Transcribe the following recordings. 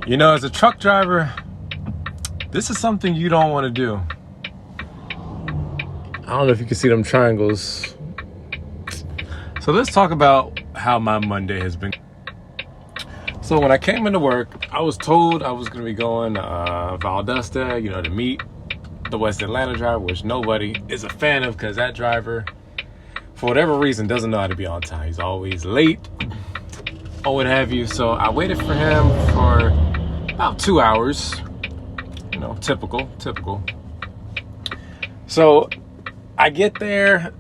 You know, as a truck driver, this is something you don't want to do. I don't know if you can see them triangles. So let's talk about how my Monday has been. So when I came into work, I was told I was going to be going to Valdosta, you know, to meet the West Atlanta driver, which nobody is a fan of because that driver, for whatever reason, doesn't know how to be on time. He's always late or what have you. So I waited for him for about 2 hours. You know, typical. So I get there,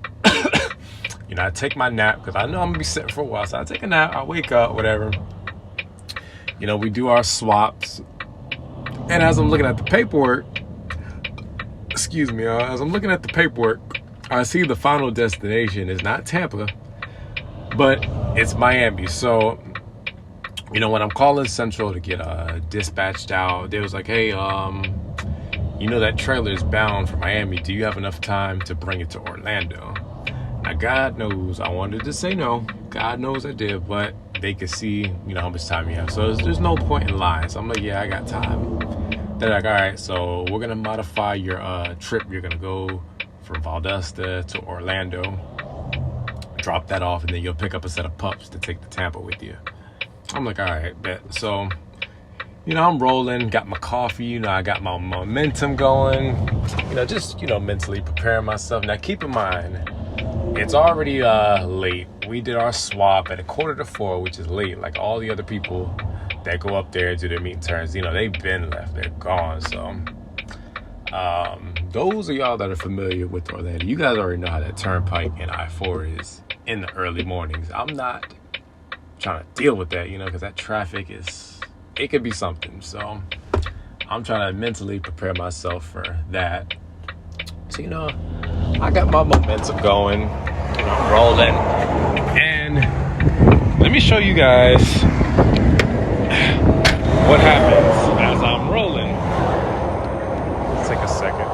you know, I take my nap because I know I'm gonna be sitting for a while. So I take a nap, I wake up, whatever. You know, we do our swaps. And as I'm looking at the paperwork, I see the final destination is not Tampa, but it's Miami. So, you know, when I'm calling Central to get dispatched out, they was like, hey, you know that trailer is bound for Miami. Do you have enough time to bring it to Orlando? Now, God knows I wanted to say no. God knows I did, but they could see, you know, how much time you have. So there's no point in lying. So I'm like, yeah, I got time. They're like, all right, so we're going to modify your trip. You're going to go from Valdosta to Orlando, drop that off, and then you'll pick up a set of pups to take to Tampa with you. I'm like, all right, bet. So, you know, I'm rolling, got my coffee, you know, I got my momentum going, you know, just, you know, mentally preparing myself. Now, keep in mind, it's already late. We did our swap at 3:45, which is late. Like all the other people that go up there to their meet and turns, you know, they've been left, they're gone. So, those of y'all that are familiar with Orlando, you guys already know how that turnpike and I-4 is in the early mornings. I'm not trying to deal with that, you know, because that traffic it could be something. So I'm trying to mentally prepare myself for that. So, you know, I got my momentum going, you know, I'm rolling, and let me show you guys what happens as I'm rolling. Let's take a second.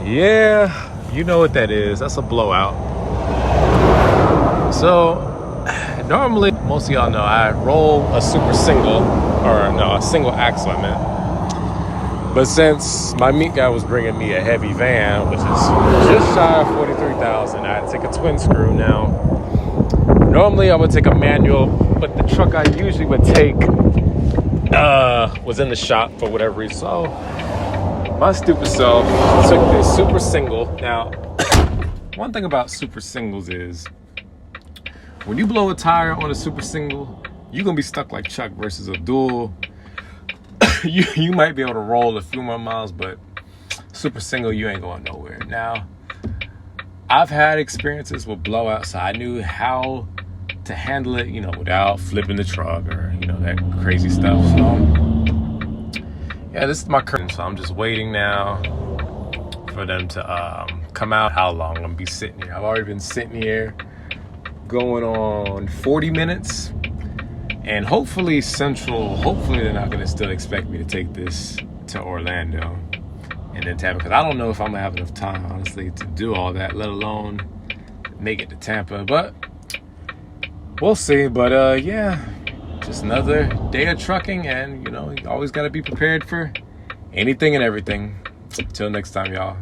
Yeah, you know what that is. That's a blowout. So normally, most of y'all know I roll a super single, or no, a single axle, I meant. But since my meat guy was bringing me a heavy van, which is just shy of 43,000, I had to take a twin screw. Now, normally I would take a manual, but the truck I usually would take was in the shop for whatever reason. So my stupid self took this super single. Now, one thing about super singles is when you blow a tire on a super single, you're gonna be stuck like Chuck versus a dual. You might be able to roll a few more miles, but super single, you ain't going nowhere. Now, I've had experiences with blowouts, so I knew how to handle it, you know, without flipping the truck or, you know, that crazy stuff. So, yeah, this is my curtain, so I'm just waiting now for them to come out. How long I'm gonna be sitting here? I've already been sitting here going on 40 minutes. And hopefully they're not going to still expect me to take this to Orlando and then Tampa. Because I don't know if I'm going to have enough time, honestly, to do all that, let alone make it to Tampa. But we'll see. But yeah, just another day of trucking. And, you know, you always got to be prepared for anything and everything. Till next time, y'all.